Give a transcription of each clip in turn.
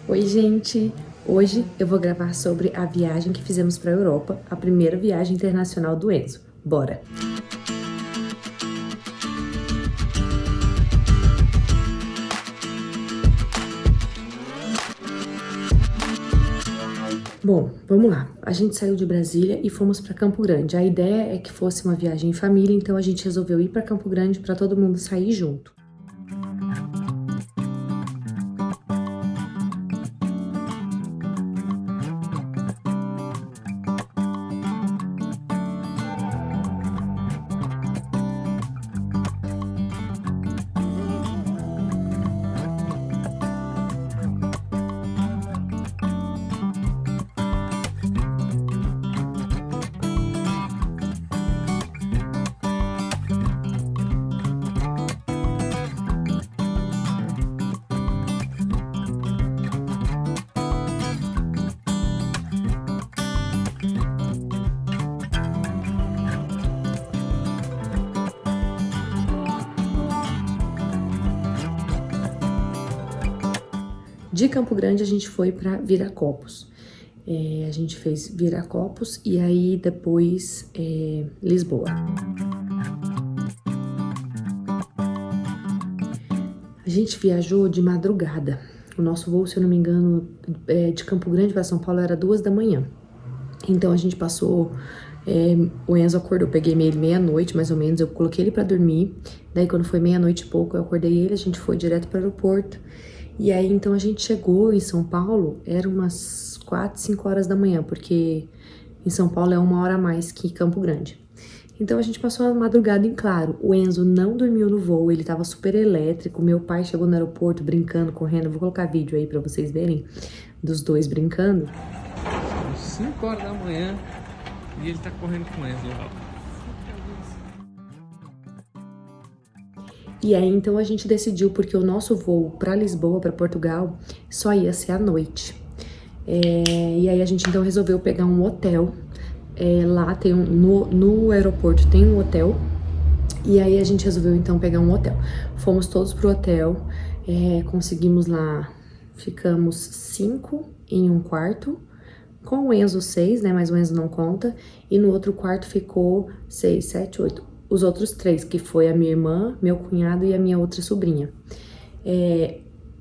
Oi, gente! Hoje eu vou gravar sobre a viagem que fizemos para a Europa, a primeira viagem internacional do Enzo. Bora! Bom, vamos lá. A gente saiu de Brasília e fomos para Campo Grande. A ideia é que fosse uma viagem em família, então a gente resolveu ir para Campo Grande para todo mundo sair junto. De Campo Grande a gente foi para Viracopos. A gente fez Viracopos e aí depois Lisboa. A gente viajou de madrugada. O nosso voo, se eu não me engano, de Campo Grande para São Paulo era 2 da manhã. Então a gente passou, o Enzo acordou, peguei ele meia-noite mais ou menos, eu coloquei ele para dormir. Daí quando foi meia-noite e pouco eu acordei ele, a gente foi direto para o aeroporto. E aí então a gente chegou em São Paulo, era umas 4, 5 horas da manhã, porque em São Paulo é 1 hora a mais que Campo Grande. Então a gente passou a madrugada em claro. O Enzo não dormiu no voo, ele tava super elétrico. Meu pai chegou no aeroporto brincando, correndo. Vou colocar vídeo aí pra vocês verem dos dois brincando. 5 horas da manhã e ele tá correndo com o Enzo lá. E aí então a gente decidiu, porque o nosso voo pra Lisboa, pra Portugal, só ia ser à noite. E aí a gente então resolveu pegar um hotel. Lá tem no aeroporto tem um hotel. E aí a gente resolveu então pegar um hotel. Fomos todos pro hotel, conseguimos lá, ficamos 5 em um quarto, com o Enzo 6, né, mas o Enzo não conta, e no outro quarto ficou 6, 7, 8, os outros 3, que foi a minha irmã, meu cunhado e a minha outra sobrinha.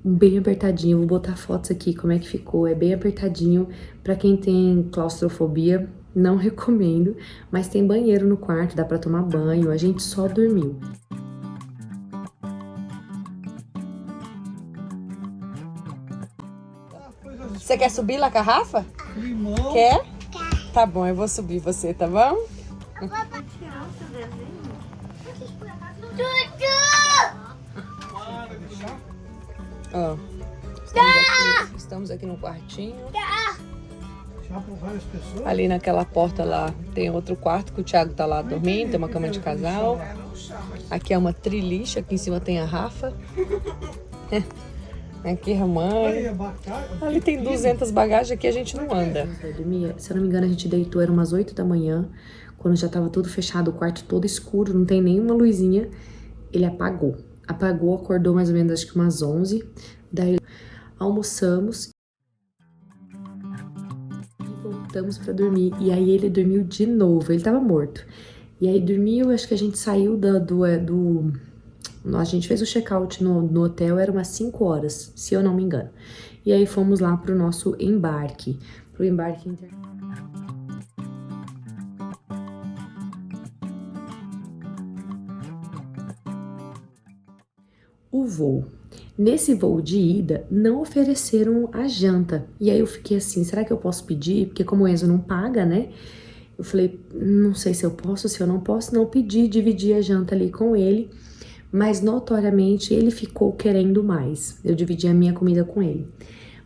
Bem apertadinho, vou botar fotos aqui como é que ficou, é bem apertadinho, pra quem tem claustrofobia, não recomendo, mas tem banheiro no quarto, dá pra tomar banho, a gente só dormiu. Você quer subir lá com a Rafa? Limão. Quer? Tá bom, eu vou subir você, tá bom? Ó, estamos aqui no quartinho. Ali naquela porta lá tem outro quarto que o Thiago tá lá dormindo, tem uma cama de casal. Aqui é uma triliche, aqui em cima tem a Rafa. Aqui a mãe. Ali tem 200 bagagens, aqui a gente não anda. Se eu não me engano, a gente deitou, era umas 8 da manhã, quando já tava tudo fechado, o quarto todo escuro, não tem nenhuma luzinha. Ele apagou. Apagou, acordou mais ou menos, acho que umas 11. Daí almoçamos e voltamos pra dormir. E aí ele dormiu de novo, ele tava morto. E aí dormiu, acho que a gente saiu a gente fez o check-out no hotel, era umas 5 horas, se eu não me engano. E aí fomos lá pro nosso embarque, internacional. O voo. Nesse voo de ida, não ofereceram a janta. E aí eu fiquei assim, será que eu posso pedir? Porque como o Enzo não paga, né? Eu falei, não sei se eu posso, se eu não posso. Não pedi, dividi a janta ali com ele. Mas notoriamente ele ficou querendo mais. Eu dividi a minha comida com ele.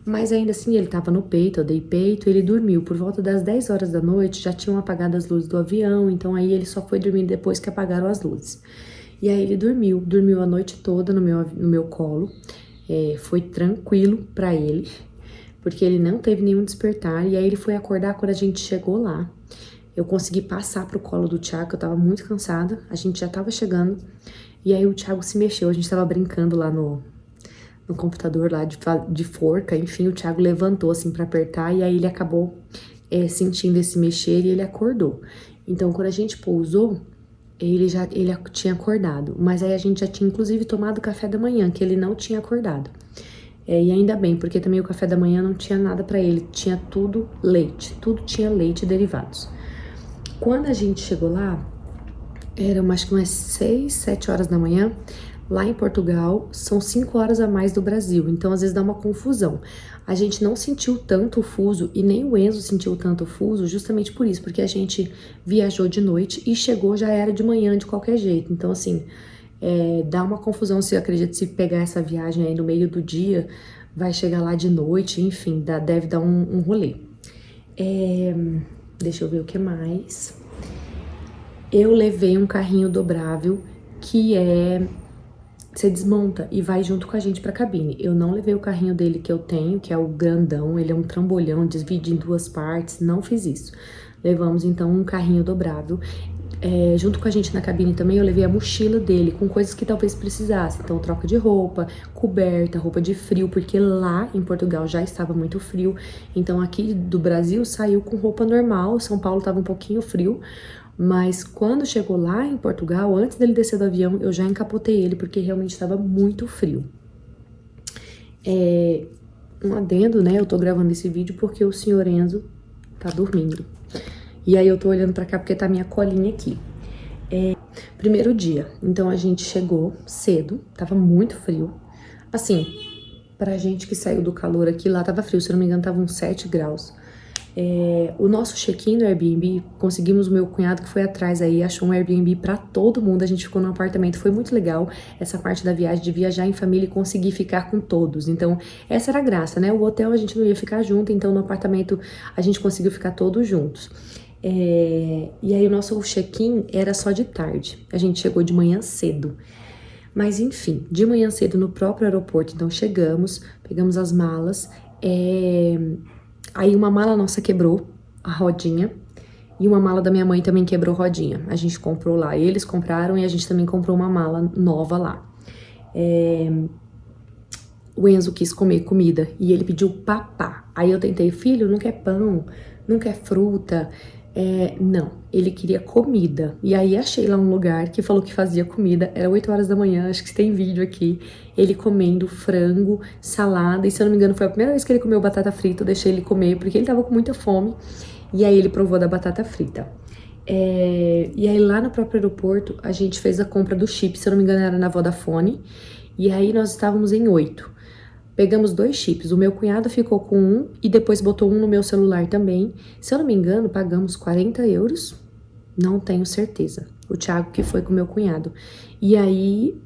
Mas ainda assim ele tava no peito, eu dei peito, ele dormiu. Por volta das 10 horas da noite já tinham apagado as luzes do avião, então aí ele só foi dormir depois que apagaram as luzes. E aí ele dormiu a noite toda no meu colo. Foi tranquilo pra ele, porque ele não teve nenhum despertar. E aí ele foi acordar quando a gente chegou lá. Eu consegui passar pro colo do Thiago, eu tava muito cansada, a gente já tava chegando. E aí o Thiago se mexeu, a gente tava brincando lá no computador lá de forca, enfim, o Thiago levantou assim pra apertar e aí ele acabou sentindo esse mexer e ele acordou. Então, quando a gente pousou, ele tinha acordado, mas aí a gente já tinha inclusive tomado café da manhã, que ele não tinha acordado. E ainda bem, porque também o café da manhã não tinha nada pra ele, tinha tudo leite, tudo tinha leite e derivados. Quando a gente chegou lá, eram acho que umas 6, 7 horas da manhã. Lá em Portugal, são 5 horas a mais do Brasil, então às vezes dá uma confusão. A gente não sentiu tanto o fuso, e nem o Enzo sentiu tanto o fuso, justamente por isso, porque a gente viajou de noite e chegou, já era de manhã de qualquer jeito. Então assim, dá uma confusão, se eu acredito, se pegar essa viagem aí no meio do dia, vai chegar lá de noite, enfim, deve dar um rolê. Deixa eu ver o que mais. Eu levei um carrinho dobrável que você desmonta e vai junto com a gente pra cabine. Eu não levei o carrinho dele que eu tenho, que é o grandão, ele é um trambolhão, divide em 2 partes, não fiz isso. Levamos então um carrinho dobrável. Junto com a gente na cabine também eu levei a mochila dele com coisas que talvez precisasse. Então troca de roupa, coberta, roupa de frio, porque lá em Portugal já estava muito frio. Então aqui do Brasil saiu com roupa normal, São Paulo estava um pouquinho frio. Mas quando chegou lá em Portugal, antes dele descer do avião, eu já encapotei ele, porque realmente estava muito frio. Um adendo, né? Eu tô gravando esse vídeo porque o senhor Enzo tá dormindo. E aí eu tô olhando pra cá porque tá minha colinha aqui. Primeiro dia, então a gente chegou cedo, tava muito frio. Assim, pra gente que saiu do calor aqui, lá tava frio, se eu não me engano tava uns 7 graus. O nosso check-in no Airbnb, conseguimos, o meu cunhado que foi atrás aí, achou um Airbnb pra todo mundo, a gente ficou num apartamento, foi muito legal essa parte da viagem, de viajar em família e conseguir ficar com todos. Então, essa era a graça, né? O hotel a gente não ia ficar junto, então no apartamento a gente conseguiu ficar todos juntos. E aí o nosso check-in era só de tarde, a gente chegou de manhã cedo. Mas enfim, de manhã cedo no próprio aeroporto, então chegamos, pegamos as malas, aí uma mala nossa quebrou a rodinha e uma mala da minha mãe também quebrou rodinha. A gente comprou lá, eles compraram e a gente também comprou uma mala nova lá. O Enzo quis comer comida e ele pediu papá. Aí eu tentei, filho, não quer pão, não quer fruta. Não, ele queria comida. E aí achei lá um lugar que falou que fazia comida. Era 8 horas da manhã, acho que tem vídeo aqui. Ele comendo frango, salada. E se eu não me engano foi a primeira vez que ele comeu batata frita. Eu deixei ele comer porque ele tava com muita fome. E aí ele provou da batata frita. E aí lá no próprio aeroporto a gente fez a compra do chip. Se eu não me engano era na Vodafone. E aí nós estávamos em 8. Pegamos 2 chips, o meu cunhado ficou com um e depois botou um no meu celular também. Se eu não me engano, pagamos 40 euros, não tenho certeza. O Thiago que foi com o meu cunhado. E aí,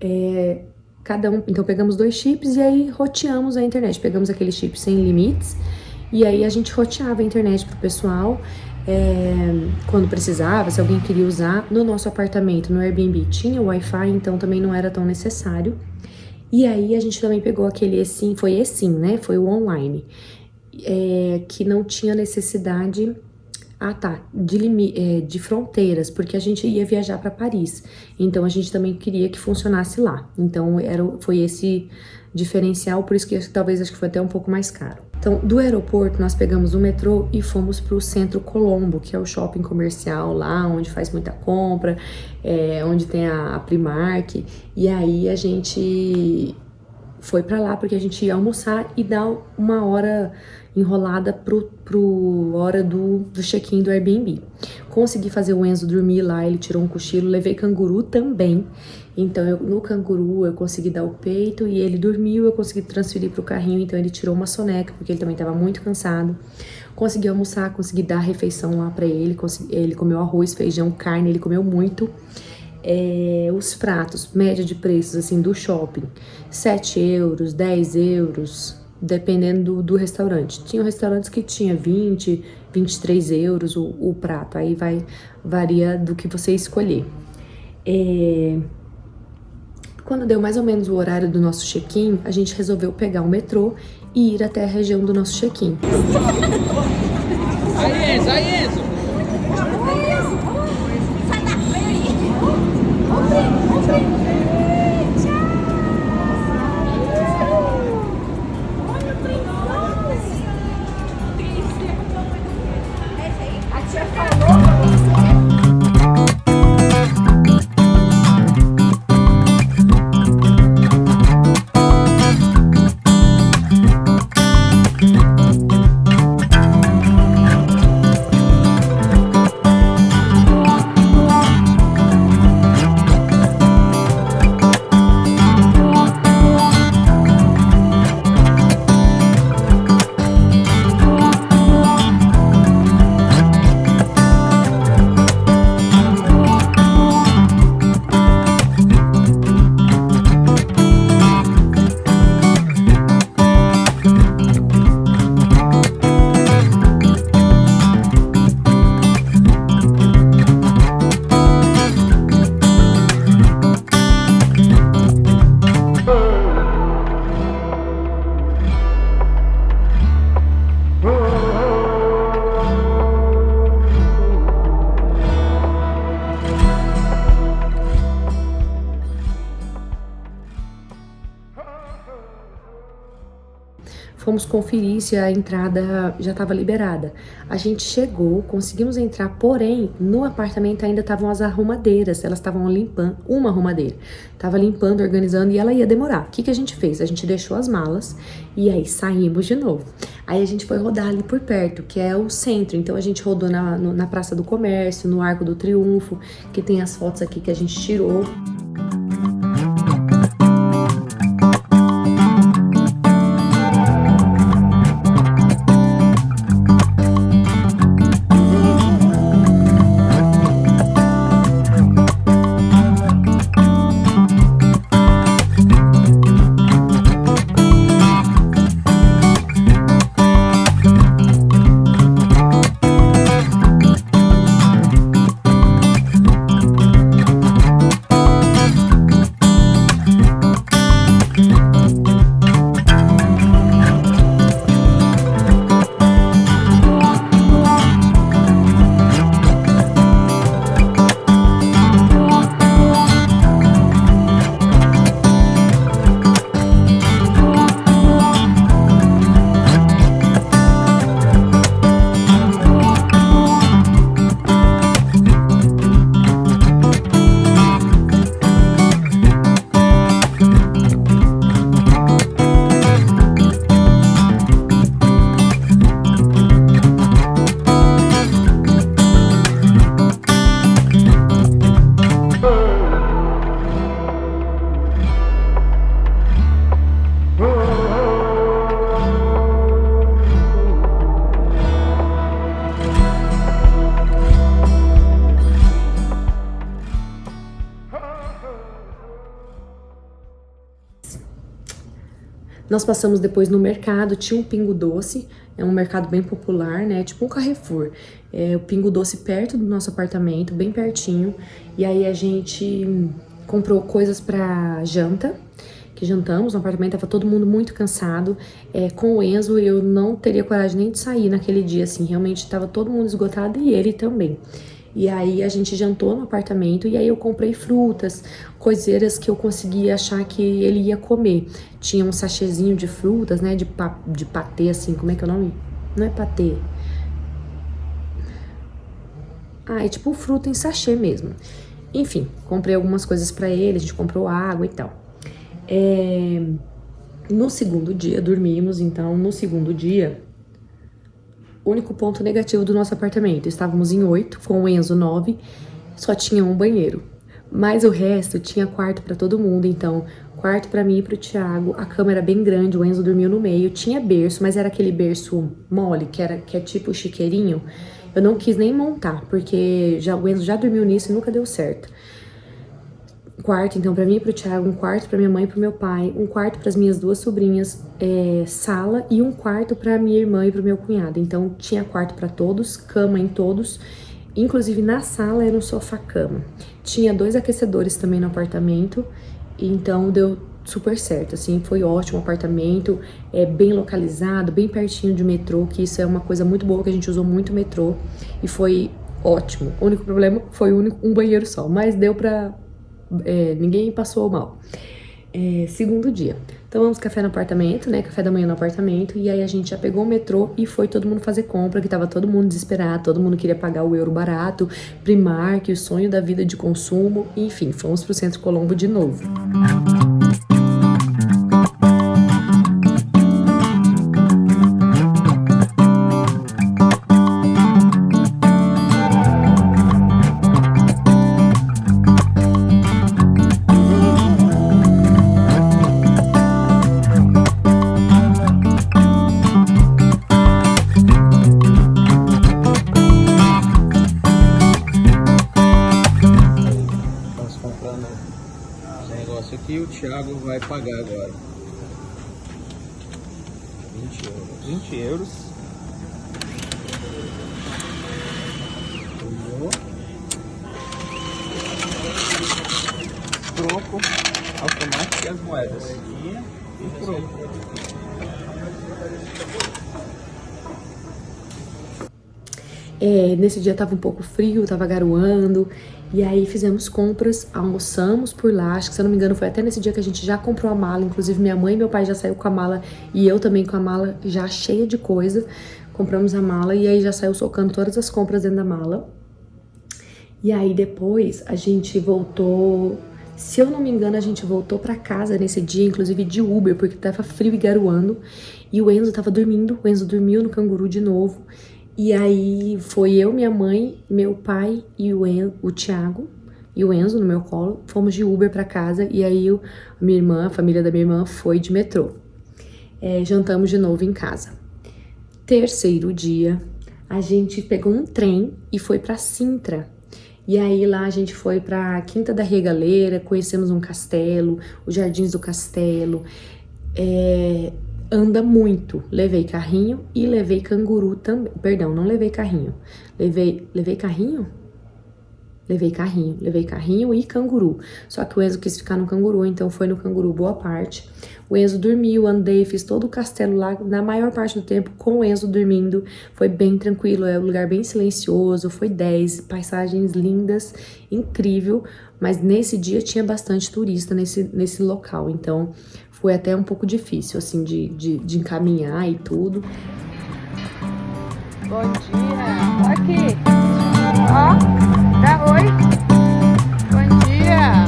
cada um... Então pegamos 2 chips e aí roteamos a internet. Pegamos aquele chip sem limites e aí a gente roteava a internet pro pessoal quando precisava, se alguém queria usar. No nosso apartamento, no Airbnb, tinha Wi-Fi, então também não era tão necessário. E aí a gente também pegou aquele eSIM, foi eSIM, né? Foi o online, que não tinha necessidade de fronteiras, porque a gente ia viajar para Paris. Então a gente também queria que funcionasse lá. Então foi esse diferencial, por isso que talvez acho que foi até um pouco mais caro. Então, do aeroporto, nós pegamos o metrô e fomos para o Centro Colombo, que é o shopping comercial lá, onde faz muita compra, onde tem a Primark. E aí a gente foi para lá porque a gente ia almoçar e dar uma hora enrolada pro hora do check-in do Airbnb. Consegui fazer o Enzo dormir lá, ele tirou um cochilo, levei canguru também. Então, no canguru eu consegui dar o peito e ele dormiu, eu consegui transferir pro carrinho, então ele tirou uma soneca, porque ele também estava muito cansado. Consegui almoçar, consegui dar a refeição lá pra ele, ele comeu arroz, feijão, carne, ele comeu muito. Os pratos, média de preços assim do shopping, 7 euros, 10 euros, dependendo do restaurante. Tinha restaurantes que tinha 20, 23 euros o prato, aí varia do que você escolher. Quando deu mais ou menos o horário do nosso check-in, a gente resolveu pegar o metrô e ir até a região do nosso check-in. Aí, Enzo, aí, Enzo! fomos conferir se a entrada já estava liberada. A gente chegou, conseguimos entrar, porém, no apartamento ainda estavam as arrumadeiras, elas estavam limpando, uma arrumadeira, estava limpando, organizando, e ela ia demorar. O que que a gente fez? A gente deixou as malas e aí saímos de novo. Aí a gente foi rodar ali por perto, que é o centro, então a gente rodou na Praça do Comércio, no Arco do Triunfo, que tem as fotos aqui que a gente tirou. Nós passamos depois no mercado, tinha um Pingo Doce, é um mercado bem popular, né? Tipo um Carrefour. O Pingo Doce perto do nosso apartamento, bem pertinho. E aí a gente comprou coisas pra janta, que jantamos no apartamento, tava todo mundo muito cansado. Com o Enzo eu não teria coragem nem de sair naquele dia, assim, realmente tava todo mundo esgotado e ele também. E aí a gente jantou no apartamento e aí eu comprei frutas, coiseiras que eu conseguia achar que ele ia comer. Tinha um sachêzinho de frutas, né, de patê, assim, como é que é o nome? Não é patê. É tipo fruta em sachê mesmo. Enfim, comprei algumas coisas pra ele, a gente comprou água e tal. No segundo dia, dormimos, então no segundo dia... Único ponto negativo do nosso apartamento, estávamos em 8, com o Enzo 9, só tinha um banheiro. Mas o resto tinha quarto pra todo mundo, então quarto pra mim e pro Thiago, a cama era bem grande, o Enzo dormiu no meio, tinha berço, mas era aquele berço mole, que é tipo chiqueirinho. Eu não quis nem montar, porque o Enzo já dormiu nisso e nunca deu certo. Quarto, então, pra mim e pro Thiago, um quarto pra minha mãe e pro meu pai, um quarto pras minhas duas sobrinhas, sala e um quarto pra minha irmã e pro meu cunhado. Então, tinha quarto pra todos, cama em todos, inclusive na sala era um sofá-cama. Tinha 2 aquecedores também no apartamento, então deu super certo, assim, foi ótimo o apartamento, bem localizado, bem pertinho de metrô, que isso é uma coisa muito boa, que a gente usou muito metrô, e foi ótimo. O único problema foi um banheiro só, mas deu pra... ninguém passou mal. Segundo dia, tomamos café no apartamento, né, café da manhã no apartamento, e aí a gente já pegou o metrô e foi todo mundo fazer compra, que tava todo mundo desesperado, todo mundo queria pagar o euro barato, Primark, o sonho da vida de consumo, enfim, fomos pro Centro Colombo de novo. Aqui o Thiago vai pagar agora 20 euros. Troco automático e as moedas. E troco. Nesse dia tava um pouco frio, tava garoando. E aí fizemos compras, almoçamos por lá. Acho que, se eu não me engano, foi até nesse dia que a gente já comprou a mala. Inclusive, minha mãe e meu pai já saiu com a mala e eu também com a mala já cheia de coisa. Compramos a mala e aí já saiu socando todas as compras dentro da mala. E aí depois a gente voltou... Se eu não me engano, a gente voltou pra casa nesse dia, inclusive de Uber, porque tava frio e garoando. E o Enzo tava dormindo, o Enzo dormiu no canguru de novo. E aí foi eu, minha mãe, meu pai e o Thiago e o Enzo no meu colo. Fomos de Uber pra casa e aí minha irmã, a família da minha irmã foi de metrô. Jantamos de novo em casa. Terceiro dia, a gente pegou um trem e foi pra Sintra. E aí lá a gente foi pra Quinta da Regaleira, conhecemos um castelo, os Jardins do Castelo. Anda muito. Levei carrinho e levei canguru também. Perdão, não levei carrinho. Levei carrinho? Levei carrinho e canguru. Só que o Enzo quis ficar no canguru, então foi no canguru boa parte. O Enzo dormiu, andei, fiz todo o castelo lá, na maior parte do tempo, com o Enzo dormindo. Foi bem tranquilo, é um lugar bem silencioso, foi 10, paisagens lindas, incrível. Mas nesse dia tinha bastante turista nesse local, então foi até um pouco difícil, assim, de encaminhar e tudo. Bom dia! Ó aqui! Ó! Dá oi! Bom dia!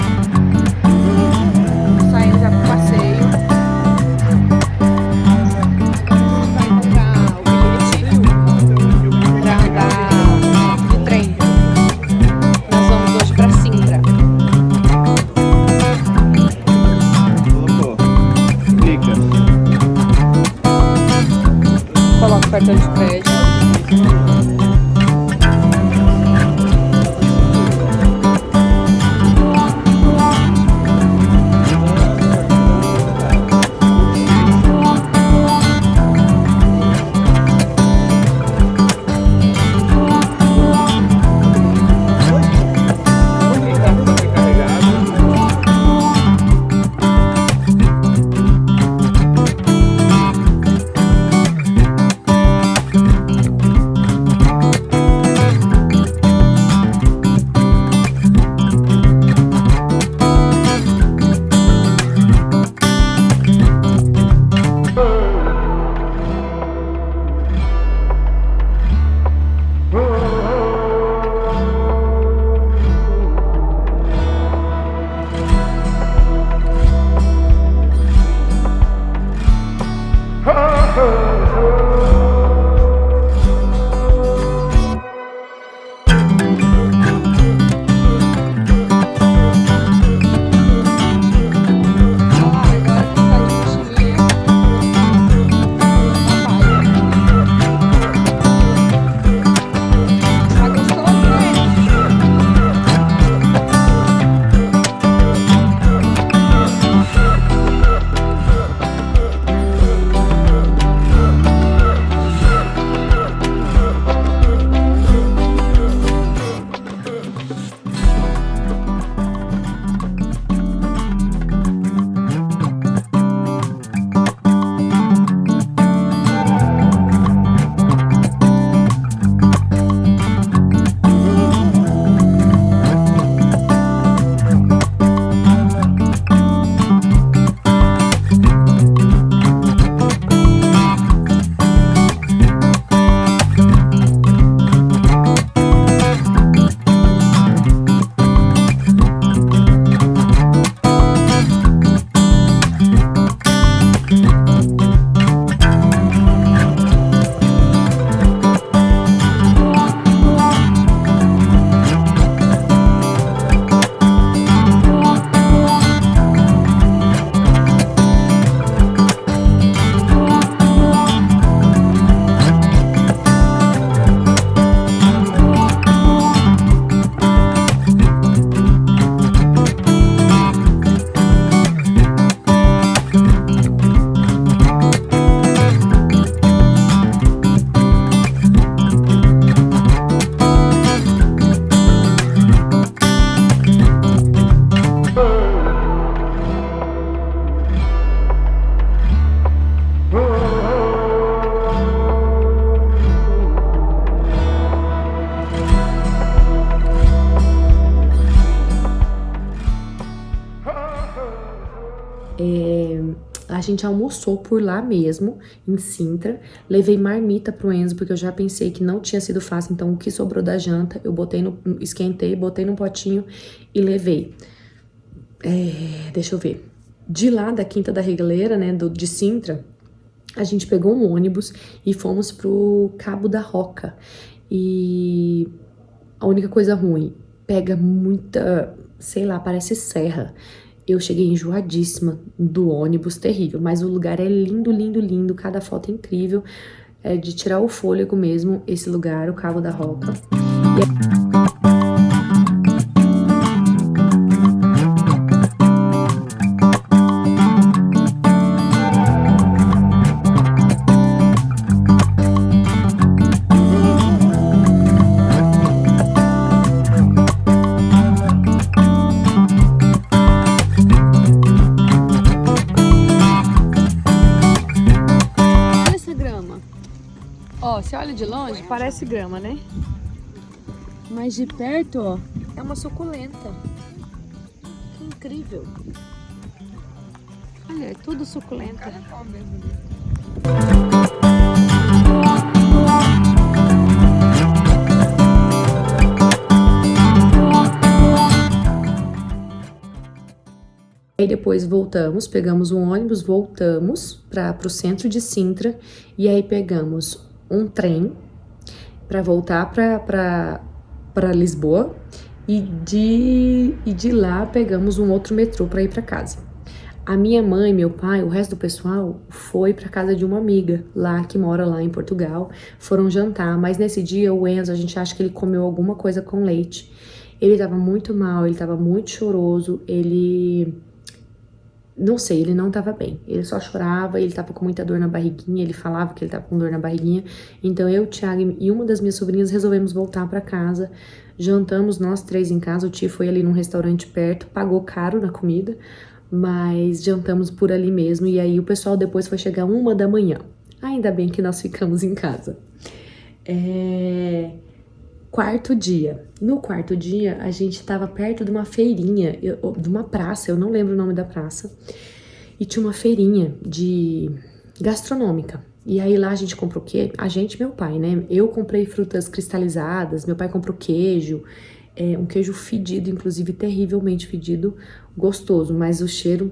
Saindo já pro passeio. Vai comprar o bilhete pra andar de trem. Nós vamos hoje pra Sintra. Coloca o cartão de crédito. gente almoçou por lá mesmo, em Sintra. Levei marmita pro Enzo, porque eu já pensei que não tinha sido fácil. Então, o que sobrou da janta, eu esquentei, botei no potinho e levei. Deixa eu ver. De lá da Quinta da Regaleira, né, de Sintra, a gente pegou um ônibus e fomos pro Cabo da Roca. E a única coisa ruim, pega muita, sei lá, parece serra. Eu cheguei enjoadíssima do ônibus, terrível. Mas o lugar é lindo, lindo, lindo. Cada foto é incrível. É de tirar o fôlego mesmo, esse lugar, o Cabo da Roca. Ó, você olha de longe, parece grama, né? Mas de perto, ó, é uma suculenta. Que incrível. Olha, é tudo suculenta. Aí depois voltamos, pegamos um ônibus, voltamos para o centro de Sintra e aí pegamos um trem para voltar para Lisboa e de lá pegamos um outro metrô para ir para casa. A minha mãe, meu pai, o resto do pessoal foi para casa de uma amiga lá que mora lá em Portugal, foram jantar, mas nesse dia o Enzo, a gente acha que ele comeu alguma coisa com leite. Ele tava muito mal, ele tava muito choroso, não sei, ele não tava bem. Ele só chorava, ele tava com muita dor na barriguinha, ele falava que ele tava com dor na barriguinha. Então eu, o Thiago e uma das minhas sobrinhas resolvemos voltar pra casa. Jantamos nós três em casa, o tio foi ali num restaurante perto, pagou caro na comida, mas jantamos por ali mesmo. E aí o pessoal depois foi chegar 1 da manhã. Ainda bem que nós ficamos em casa. Quarto dia. No quarto dia, a gente tava perto de uma feirinha, de uma praça, eu não lembro o nome da praça, e tinha uma feirinha gastronômica. E aí lá a gente comprou o quê? A gente, meu pai, né? Eu comprei frutas cristalizadas, meu pai comprou queijo, um queijo fedido, inclusive terrivelmente fedido, gostoso, mas o cheiro...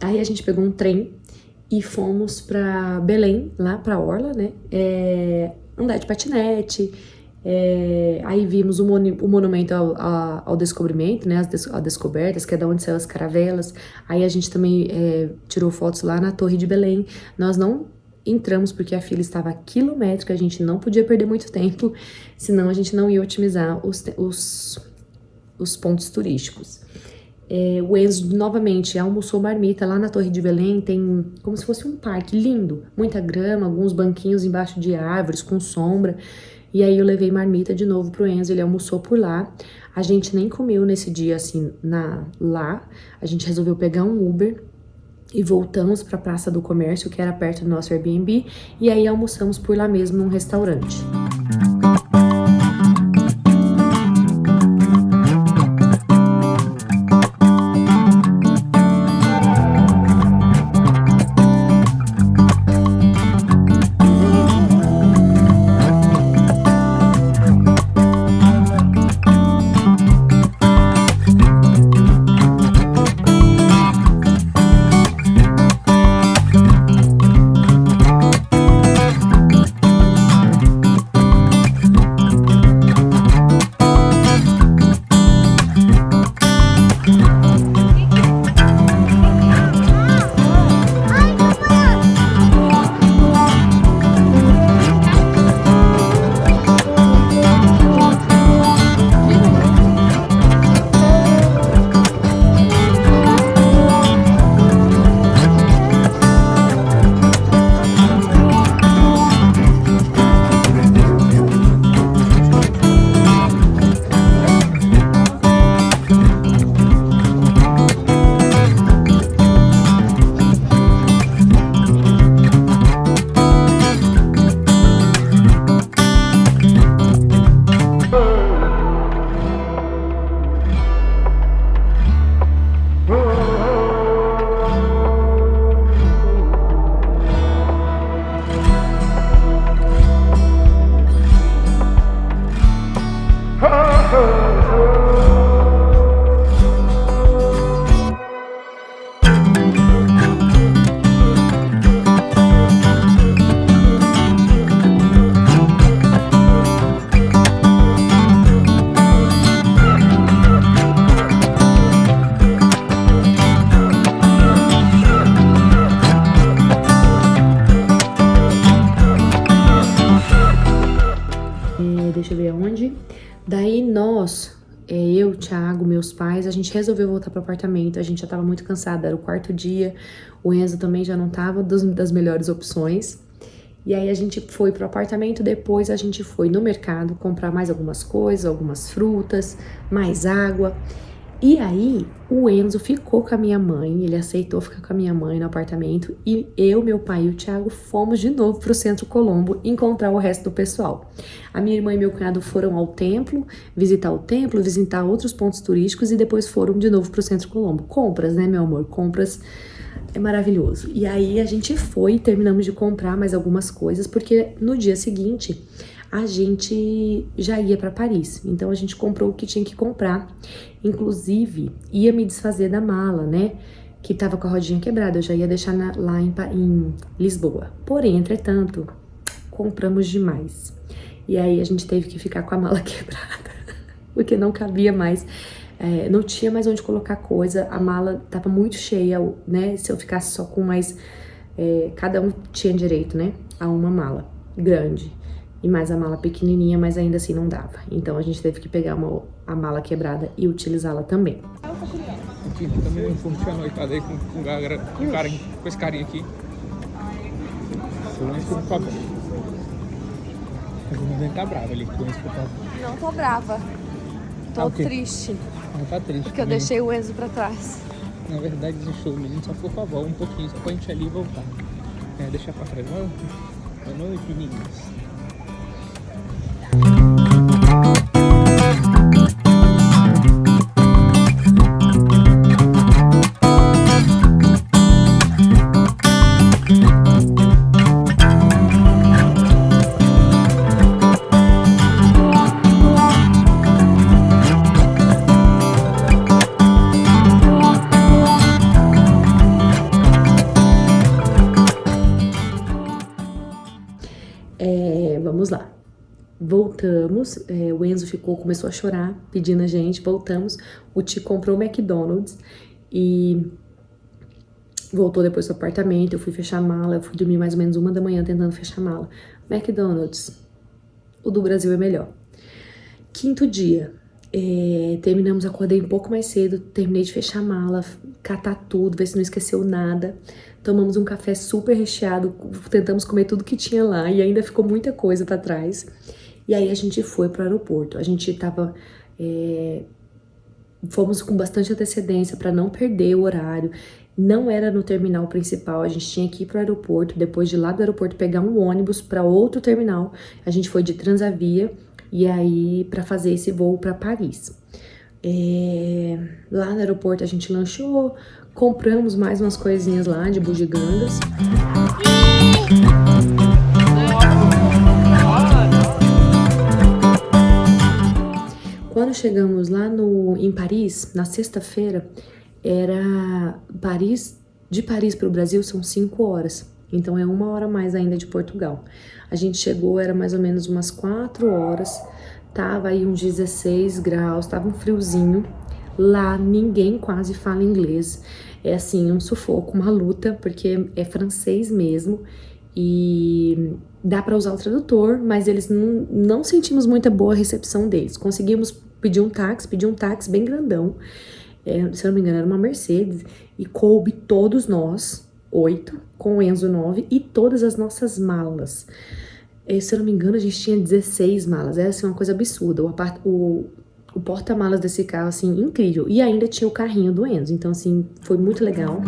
Aí a gente pegou um trem e fomos pra Belém, lá pra Orla, né? Andar de patinete. Aí vimos o monumento ao descobrimento, né? As descobertas, que é da onde saiu as caravelas. Aí a gente também tirou fotos lá na Torre de Belém. Nós não entramos porque a fila estava quilométrica, a gente não podia perder muito tempo, senão a gente não ia otimizar os pontos turísticos. O Enzo novamente almoçou marmita lá na Torre de Belém, tem como se fosse um parque lindo, muita grama, alguns banquinhos embaixo de árvores com sombra, e aí eu levei marmita de novo pro Enzo, ele almoçou por lá. A gente nem comeu nesse dia assim lá, a gente resolveu pegar um Uber e voltamos pra Praça do Comércio, que era perto do nosso Airbnb, e aí almoçamos por lá mesmo num restaurante. Deixa eu ver aonde. Daí nós, eu, Thiago, meus pais, a gente resolveu voltar pro apartamento. A gente já tava muito cansada, era o 4º dia. O Enzo também já não tava das melhores opções. E aí a gente foi pro apartamento, depois a gente foi no mercado comprar mais algumas coisas, algumas frutas, mais água. E aí o Enzo ficou com a minha mãe, ele aceitou ficar com a minha mãe no apartamento e eu, meu pai e o Thiago fomos de novo pro Centro Colombo encontrar o resto do pessoal. A minha irmã e meu cunhado foram ao templo, visitar outros pontos turísticos e depois foram de novo pro Centro Colombo. Compras, né, meu amor? Compras é maravilhoso. E aí a gente foi e terminamos de comprar mais algumas coisas, porque no dia seguinte a gente já ia para Paris. Então a gente comprou o que tinha que comprar. Inclusive, ia me desfazer da mala, né? Que tava com a rodinha quebrada. Eu já ia deixar lá em Lisboa. Porém, entretanto, compramos demais. E aí a gente teve que ficar com a mala quebrada. Porque não cabia mais. Não tinha mais onde colocar coisa. A mala tava muito cheia, né? Se eu ficasse só com mais... cada um tinha direito, né? A uma mala grande. E mais a mala pequenininha, mas ainda assim não dava. Então a gente teve que pegar a mala quebrada e utilizá-la também. Aqui, também curti a noitada aí com esse carinha aqui. Silêncio por favor. A gente tá brava ali, silêncio por favor. Não tô brava. Tô triste. Não, tá triste. Porque eu deixei o Enzo pra trás. Na verdade, deixou o menino só por favor, um pouquinho, só pra gente ali e voltar. Deixar pra trás. Boa noite, meninas. Vamos lá. Voltamos, o Enzo começou a chorar, pedindo a gente, voltamos. O Ti comprou o McDonald's e voltou depois pro apartamento. Eu fui fechar a mala, eu fui dormir mais ou menos 1 da manhã tentando fechar a mala. McDonald's, o do Brasil é melhor. 5º dia, terminamos, acordei um pouco mais cedo, terminei de fechar a mala, catar tudo, ver se não esqueceu nada. Tomamos um café super recheado, tentamos comer tudo que tinha lá e ainda ficou muita coisa pra trás. E aí a gente foi pro aeroporto. A gente tava... fomos com bastante antecedência pra não perder o horário. Não era no terminal principal, a gente tinha que ir pro aeroporto. Depois de lá do aeroporto pegar um ônibus pra outro terminal. A gente foi de Transavia e aí pra fazer esse voo pra Paris. Lá no aeroporto a gente lanchou, compramos mais umas coisinhas lá de bugigangas. Quando chegamos lá em Paris, na sexta-feira, de Paris para o Brasil são 5 horas. Então é 1 hora a mais ainda de Portugal. A gente chegou, era mais ou menos umas 4 horas, tava aí uns 16 graus, tava um friozinho. Lá ninguém quase fala inglês. É assim, um sufoco, uma luta, porque é francês mesmo. E dá para usar o tradutor, mas eles não sentimos muita boa recepção deles. Conseguimos pedir um táxi bem grandão. Se eu não me engano, era uma Mercedes. E coube todos nós, 8, com o Enzo 9, e todas as nossas malas. Se eu não me engano, a gente tinha 16 malas. Era assim, uma coisa absurda. O porta-malas desse carro, assim, incrível. E ainda tinha o carrinho do Enzo. Então, assim, foi muito legal.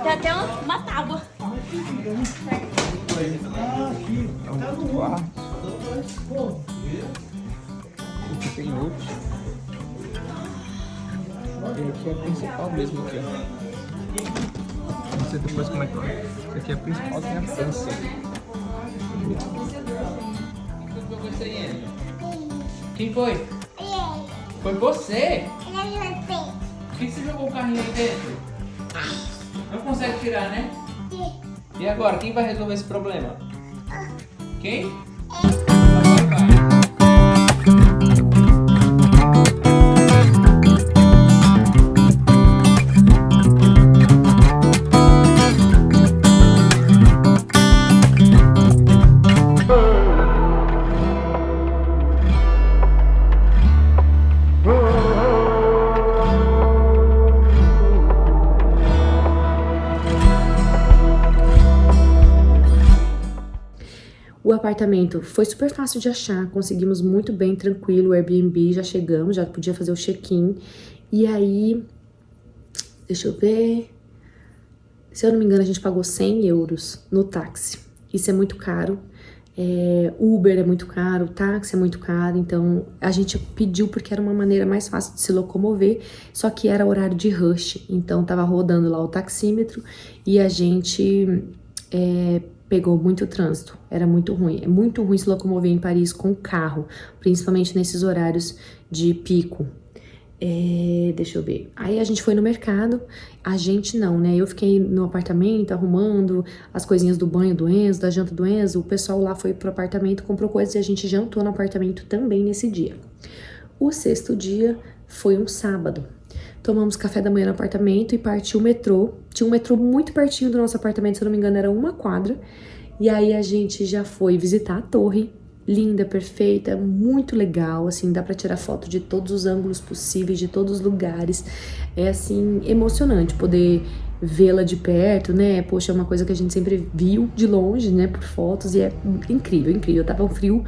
Tem até uma tábua. Aqui tem outros. E aqui é a principal mesmo aqui, ó. Não sei depois como é que é. Esse aqui é a principal, tem a França. Quem foi? Foi você? Por que você jogou o carrinho aí dentro? Não consegue tirar, né? E agora, quem vai resolver esse problema? Quem? Papai vai. O apartamento foi super fácil de achar, conseguimos muito bem, tranquilo, o Airbnb, já chegamos, já podia fazer o check-in. E aí, deixa eu ver, se eu não me engano a gente pagou 100 euros no táxi. Isso é muito caro, Uber é muito caro, táxi é muito caro, então a gente pediu porque era uma maneira mais fácil de se locomover, só que era horário de rush, então tava rodando lá o taxímetro e a gente pegou muito trânsito, era muito ruim. É muito ruim se locomover em Paris com carro, principalmente nesses horários de pico. Deixa eu ver. Aí a gente foi no mercado, a gente não, né? Eu fiquei no apartamento arrumando as coisinhas do banho do Enzo, da janta do Enzo. O pessoal lá foi pro apartamento, comprou coisas e a gente jantou no apartamento também nesse dia. O 6º dia foi um sábado. Tomamos café da manhã no apartamento e partiu o metrô. Tinha um metrô muito pertinho do nosso apartamento, se eu não me engano, era uma quadra. E aí a gente já foi visitar a torre. Linda, perfeita, muito legal, assim, dá pra tirar foto de todos os ângulos possíveis, de todos os lugares. É, assim, emocionante poder vê-la de perto, né? Poxa, é uma coisa que a gente sempre viu de longe, né, por fotos, e é incrível, incrível. Tava um frio,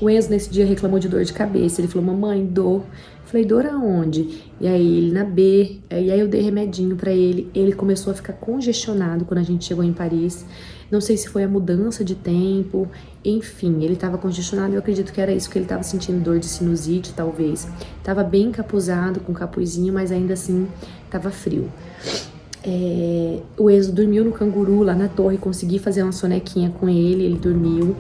o Enzo nesse dia reclamou de dor de cabeça, ele falou, mamãe, dor. Falei, dor aonde? E aí ele na B, e aí eu dei remedinho pra ele, ele começou a ficar congestionado quando a gente chegou em Paris. Não sei se foi a mudança de tempo, enfim, ele tava congestionado, eu acredito que era isso, que ele tava sentindo dor de sinusite, talvez. Tava bem encapuzado, com capuzinho, mas ainda assim tava frio. O Enzo dormiu no canguru lá na torre, consegui fazer uma sonequinha com ele dormiu.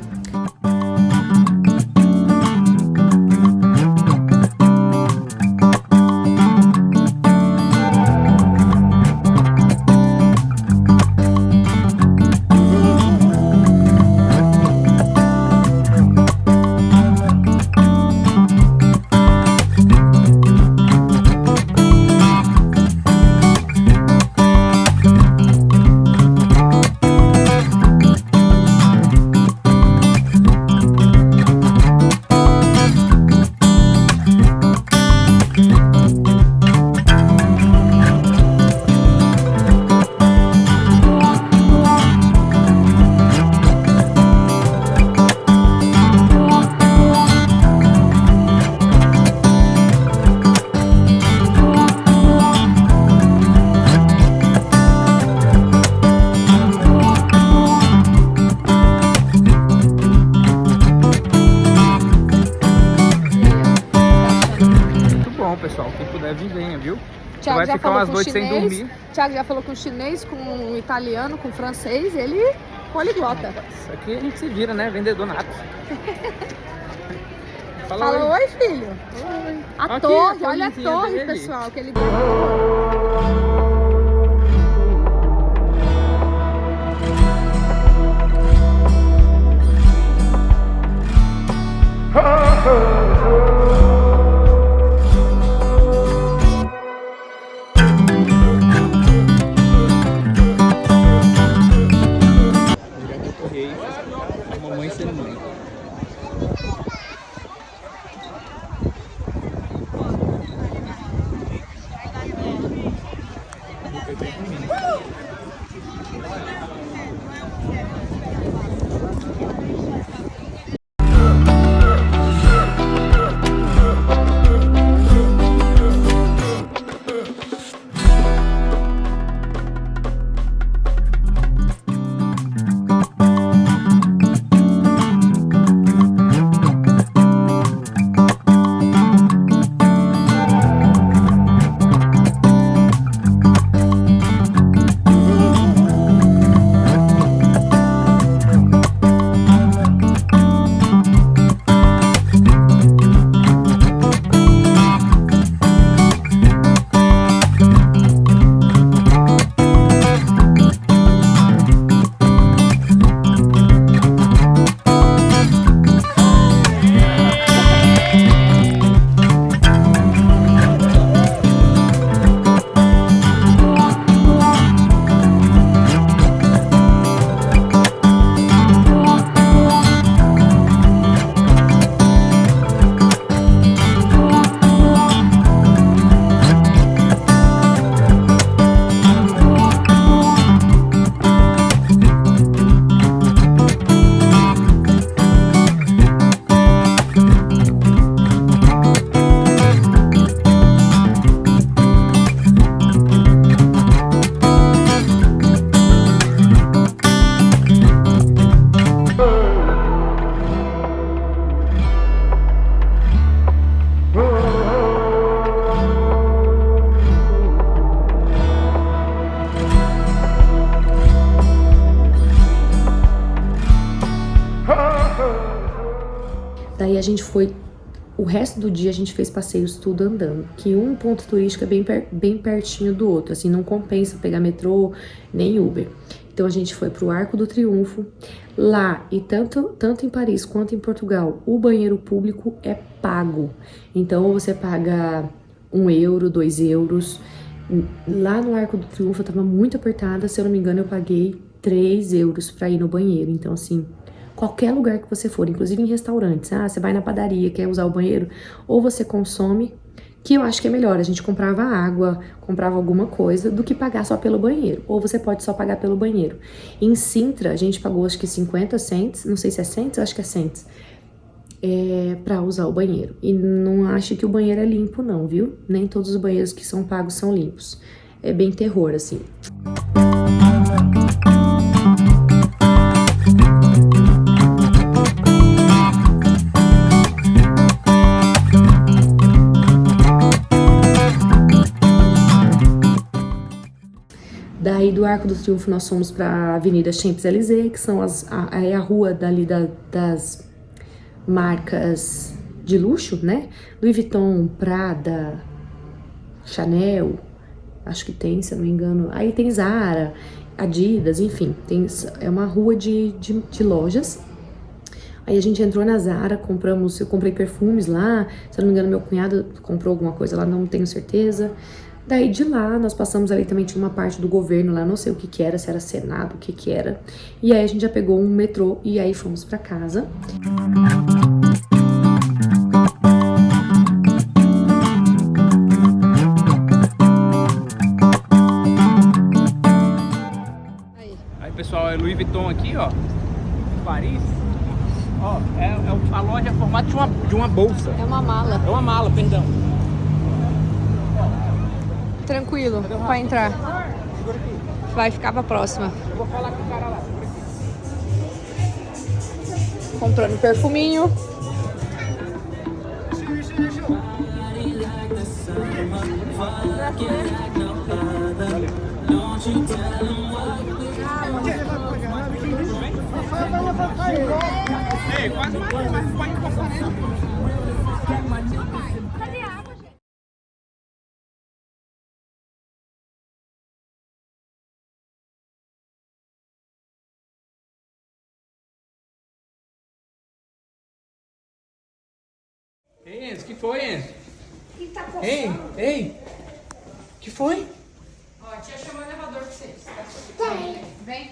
Pessoal, quem puder vir, venha, viu? Thiago vai já ficar falou umas com noites sem chinês, dormir. Thiago já falou com chinês, com italiano, com francês, ele poliglota. Isso aqui a gente se vira, né? Vendedor nato. Fala oi, filho. Oi. A Aqui, torre, a olha a torrezinha torre, dele. pessoal, que ele Direto ao correio, mamãe sendo mãe. a gente foi, o resto do dia a gente fez passeios tudo andando, que um ponto turístico é bem pertinho do outro, assim, não compensa pegar metrô nem Uber. Então a gente foi pro Arco do Triunfo, lá, e tanto em Paris quanto em Portugal, o banheiro público é pago. Então você paga 1 euro, 2 euros. Lá no Arco do Triunfo eu tava muito apertada, se eu não me engano eu paguei 3 euros pra ir no banheiro. Então assim, qualquer lugar que você for, inclusive em restaurantes, você vai na padaria, quer usar o banheiro, ou você consome, que eu acho que é melhor, a gente comprava água, comprava alguma coisa, do que pagar só pelo banheiro, ou você pode só pagar pelo banheiro. Em Sintra, a gente pagou acho que 50 cents, não sei se é cents, acho que é cents, pra usar o banheiro. E não acho que o banheiro é limpo não, viu? Nem todos os banheiros que são pagos são limpos. É bem terror, assim. Daí do Arco do Triunfo nós fomos pra Avenida Champs-Élysées, que são a rua dali das marcas de luxo, né? Louis Vuitton, Prada, Chanel, acho que tem, se eu não me engano. Aí tem Zara, Adidas, enfim, é uma rua de lojas. Aí a gente entrou na Zara, eu comprei perfumes lá, se eu não me engano meu cunhado comprou alguma coisa lá, não tenho certeza. Daí de lá, nós passamos ali, também tinha uma parte do governo lá, não sei o que que era, se era Senado, o que que era. E aí a gente já pegou um metrô e aí fomos pra casa. Aí pessoal, é Louis Vuitton aqui, ó, Paris. Ó, a loja é formato de uma bolsa. É uma mala. É uma mala, perdão. Tranquilo, pra entrar. Vai ficar pra próxima. Eu vou falar com o cara lá. Comprando perfuminho. Ei, quase mais, pode passar nele. Ei, Enzo, que foi, Enzo? Que tá coçando? Ei, que foi? Ó, a tia chamou o elevador pra vocês. Tem. Vem.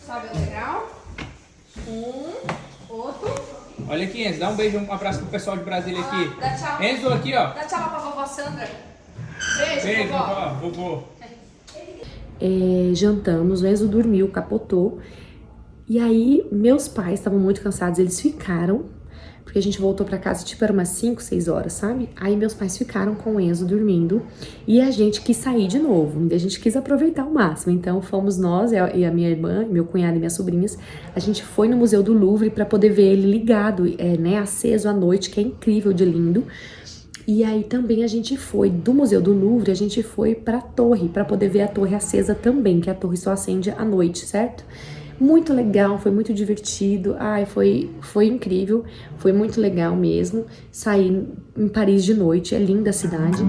Sobe o degrau. Outro. Olha aqui, Enzo, dá um beijo, um abraço pro pessoal de Brasília aqui. Dá tchau. Enzo, aqui, ó. Dá tchau lá pra vovó Sandra. Beijo, Beijo, vovó. vovô. Jantamos, o Enzo dormiu, capotou. E aí, meus pais estavam muito cansados, eles ficaram, porque a gente voltou pra casa, tipo, era umas 5, 6 horas, sabe? Aí meus pais ficaram com o Enzo dormindo e a gente quis sair de novo, a gente quis aproveitar o máximo. Então fomos nós e a minha irmã, meu cunhado e minhas sobrinhas, a gente foi no Museu do Louvre pra poder ver ele ligado, né, aceso à noite, que é incrível de lindo. E aí também a gente foi do Museu do Louvre, a gente foi pra torre, pra poder ver a torre acesa também, que a torre só acende à noite, certo? Muito legal, foi muito divertido, ai, foi incrível, foi muito legal mesmo, sair em Paris de noite, é linda a cidade.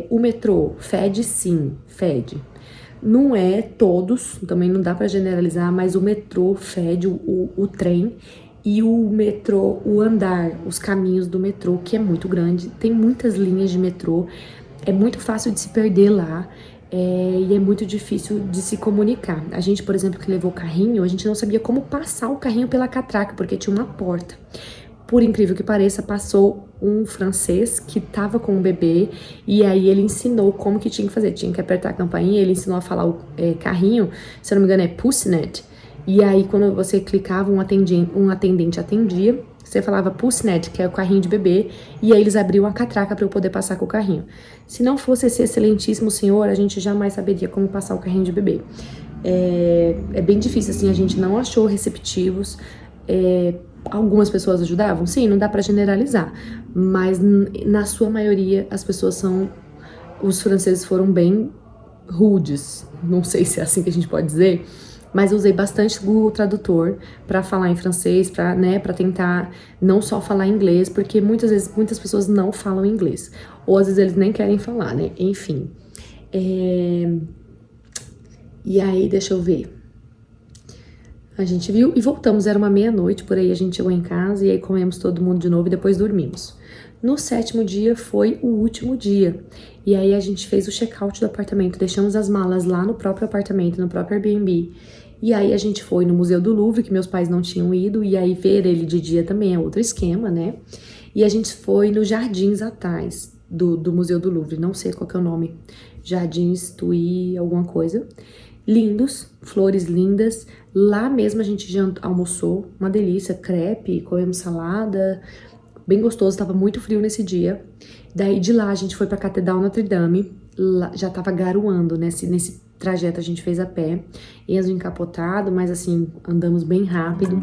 O metrô fede sim, fede. Não é todos, também não dá pra generalizar, mas o metrô fede, o trem e o metrô, o andar, os caminhos do metrô, que é muito grande, tem muitas linhas de metrô, é muito fácil de se perder lá. E é muito difícil de se comunicar. A gente, por exemplo, que levou o carrinho, a gente não sabia como passar o carrinho pela catraca, porque tinha uma porta. por incrível que pareça, passou um francês que tava com um bebê e aí ele ensinou como que tinha que fazer. Tinha que apertar a campainha, ele ensinou a falar o carrinho, se eu não me engano é Pussnet. E aí quando você clicava, um atendente atendia, você falava Pussnet, que é o carrinho de bebê, e aí eles abriam a catraca para eu poder passar com o carrinho. Se não fosse esse excelentíssimo senhor, a gente jamais saberia como passar o carrinho de bebê. É bem difícil, assim, a gente não achou receptivos. Algumas pessoas ajudavam? Sim, não dá pra generalizar, mas na sua maioria as pessoas os franceses foram bem rudes, não sei se é assim que a gente pode dizer, mas eu usei bastante Google Tradutor pra falar em francês, pra tentar não só falar inglês, porque muitas vezes muitas pessoas não falam inglês, ou às vezes eles nem querem falar, né, enfim. E aí, deixa eu ver. A gente viu e voltamos, era uma meia-noite, por aí a gente chegou em casa e aí comemos todo mundo de novo e depois dormimos. No 7º dia foi o último dia, e aí a gente fez o check-out do apartamento, deixamos as malas lá no próprio apartamento, no próprio Airbnb, e aí a gente foi no Museu do Louvre, que meus pais não tinham ido, e aí ver ele de dia também é outro esquema, né? E a gente foi nos Jardins atrás do Museu do Louvre, não sei qual que é o nome, Jardins Tuí alguma coisa. Lindos, flores lindas. Lá mesmo a gente almoçou, uma delícia, crepe, comemos salada, bem gostoso, tava muito frio nesse dia. Daí de lá a gente foi pra Catedral Notre Dame, lá, já tava garoando, né? Nesse trajeto a gente fez a pé, Enzo encapotado, mas assim, andamos bem rápido.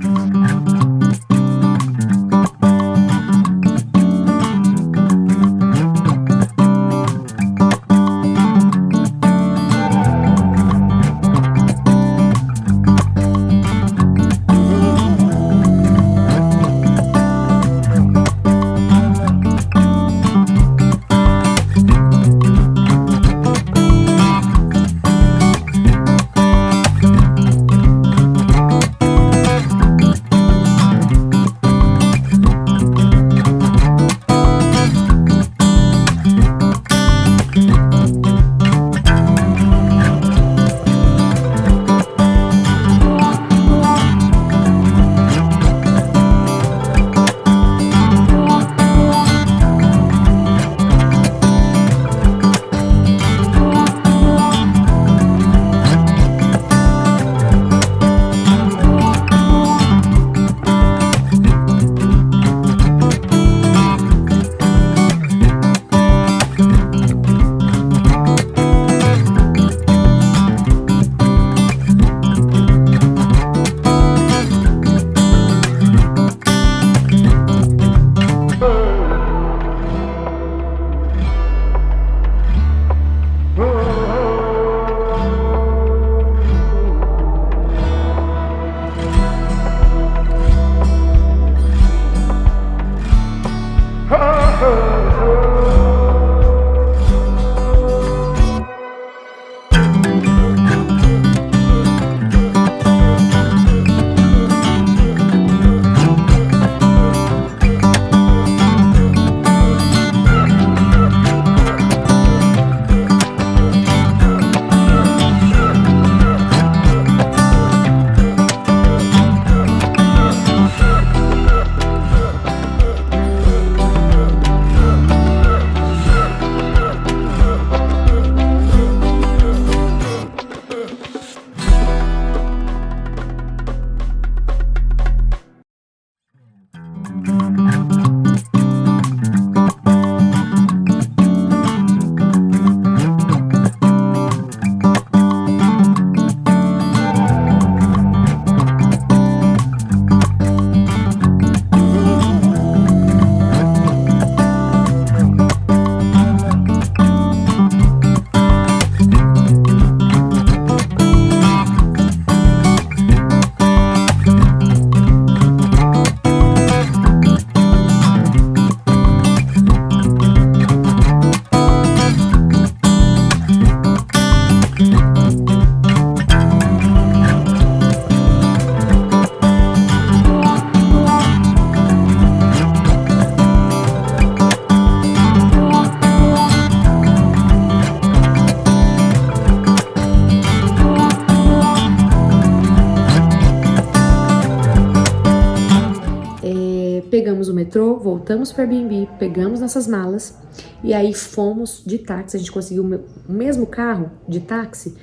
metrô, voltamos para Airbnb, pegamos nossas malas e aí fomos de táxi. A gente conseguiu o mesmo carro de táxi,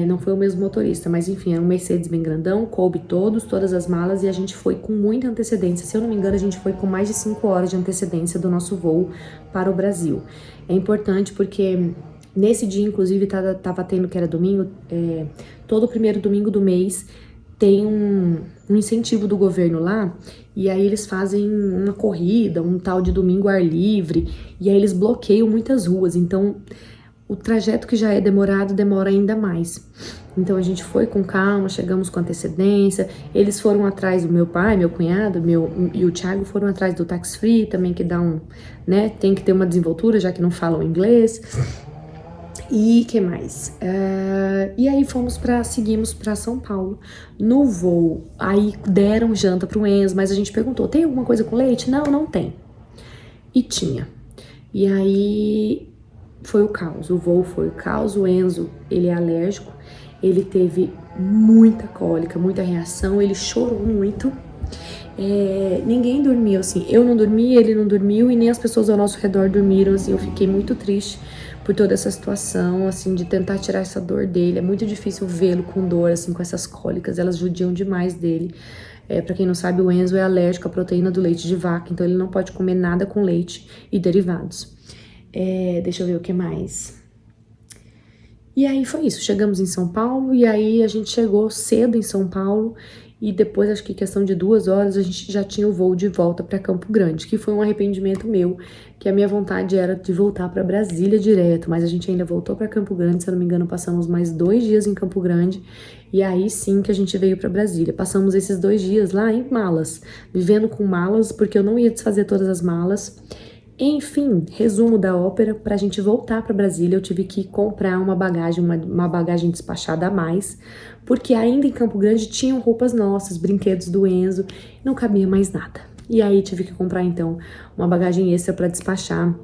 não foi o mesmo motorista, mas enfim, era um Mercedes bem grandão, coube todas as malas e a gente foi com muita antecedência. Se eu não me engano, a gente foi com mais de 5 horas de antecedência do nosso voo para o Brasil. É importante porque nesse dia, inclusive, tava tendo, que era domingo, todo primeiro domingo do mês tem um incentivo do governo lá, e aí eles fazem uma corrida, um tal de domingo ar livre, e aí eles bloqueiam muitas ruas, então o trajeto que já é demorado, demora ainda mais. Então a gente foi com calma, chegamos com antecedência, eles foram atrás do meu pai, meu cunhado, e o Thiago foram atrás do tax free também, que dá né, tem que ter uma desenvoltura, já que não falam inglês. E que mais? E aí seguimos para São Paulo. No voo, aí deram janta pro Enzo, mas a gente perguntou, tem alguma coisa com leite? Não, não tem. E tinha. E aí foi o caos, o voo foi o caos. O Enzo, ele é alérgico, ele teve muita cólica, muita reação, ele chorou muito. Ninguém dormiu, assim, eu não dormi, ele não dormiu e nem as pessoas ao nosso redor dormiram, assim, eu fiquei muito triste por toda essa situação, assim, de tentar tirar essa dor dele. É muito difícil vê-lo com dor, assim, com essas cólicas, elas judiam demais dele. Pra quem não sabe, o Enzo é alérgico à proteína do leite de vaca, então ele não pode comer nada com leite e derivados. Deixa eu ver o que mais. E aí foi isso, chegamos em São Paulo, e aí a gente chegou cedo em São Paulo, e depois, acho que questão de 2 horas, a gente já tinha o voo de volta para Campo Grande, que foi um arrependimento meu, que a minha vontade era de voltar para Brasília direto, mas a gente ainda voltou para Campo Grande, se eu não me engano, passamos mais 2 dias em Campo Grande, e aí sim que a gente veio para Brasília. Passamos esses 2 dias lá em malas, vivendo com malas, porque eu não ia desfazer todas as malas. Enfim, resumo da ópera, pra gente voltar pra Brasília, eu tive que comprar uma bagagem despachada a mais, porque ainda em Campo Grande tinham roupas nossas, brinquedos do Enzo, não cabia mais nada. E aí tive que comprar então uma bagagem extra pra despachar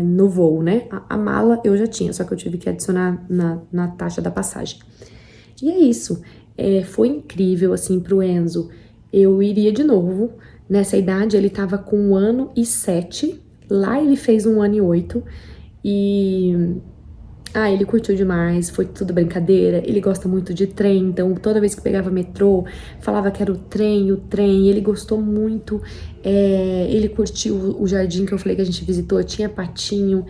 no voo, né? A mala eu já tinha, só que eu tive que adicionar na taxa da passagem. E é isso, foi incrível assim pro Enzo, eu iria de novo. Nessa idade, ele tava com 1 ano e 7. Lá ele fez 1 ano e 8. E... ele curtiu demais. Foi tudo brincadeira. Ele gosta muito de trem. Então, toda vez que pegava metrô, falava que era o trem. Ele gostou muito. Ele curtiu o jardim que eu falei que a gente visitou. Tinha patinho.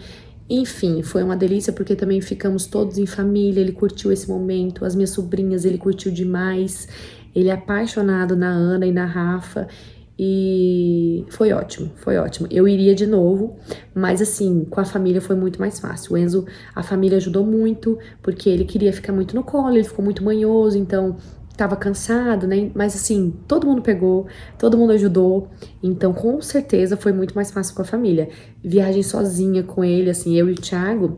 Enfim, foi uma delícia porque também ficamos todos em família. Ele curtiu esse momento. As minhas sobrinhas, ele curtiu demais. Ele é apaixonado na Ana e na Rafa. E foi ótimo, foi ótimo. Eu iria de novo, mas assim, com a família foi muito mais fácil. O Enzo, a família ajudou muito, porque ele queria ficar muito no colo, ele ficou muito manhoso, então tava cansado, né? Mas assim, todo mundo pegou, todo mundo ajudou, então com certeza foi muito mais fácil com a família. Viagem sozinha com ele, assim, eu e o Thiago,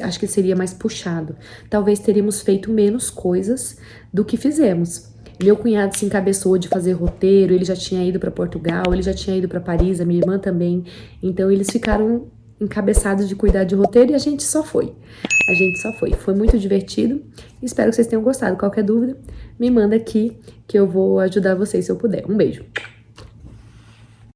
acho que seria mais puxado. Talvez teríamos feito menos coisas do que fizemos. Meu cunhado se encabeçou de fazer roteiro, ele já tinha ido para Portugal, ele já tinha ido para Paris, a minha irmã também. Então eles ficaram encabeçados de cuidar de roteiro e a gente só foi. Foi muito divertido. Espero que vocês tenham gostado. Qualquer dúvida, me manda aqui que eu vou ajudar vocês se eu puder. Um beijo.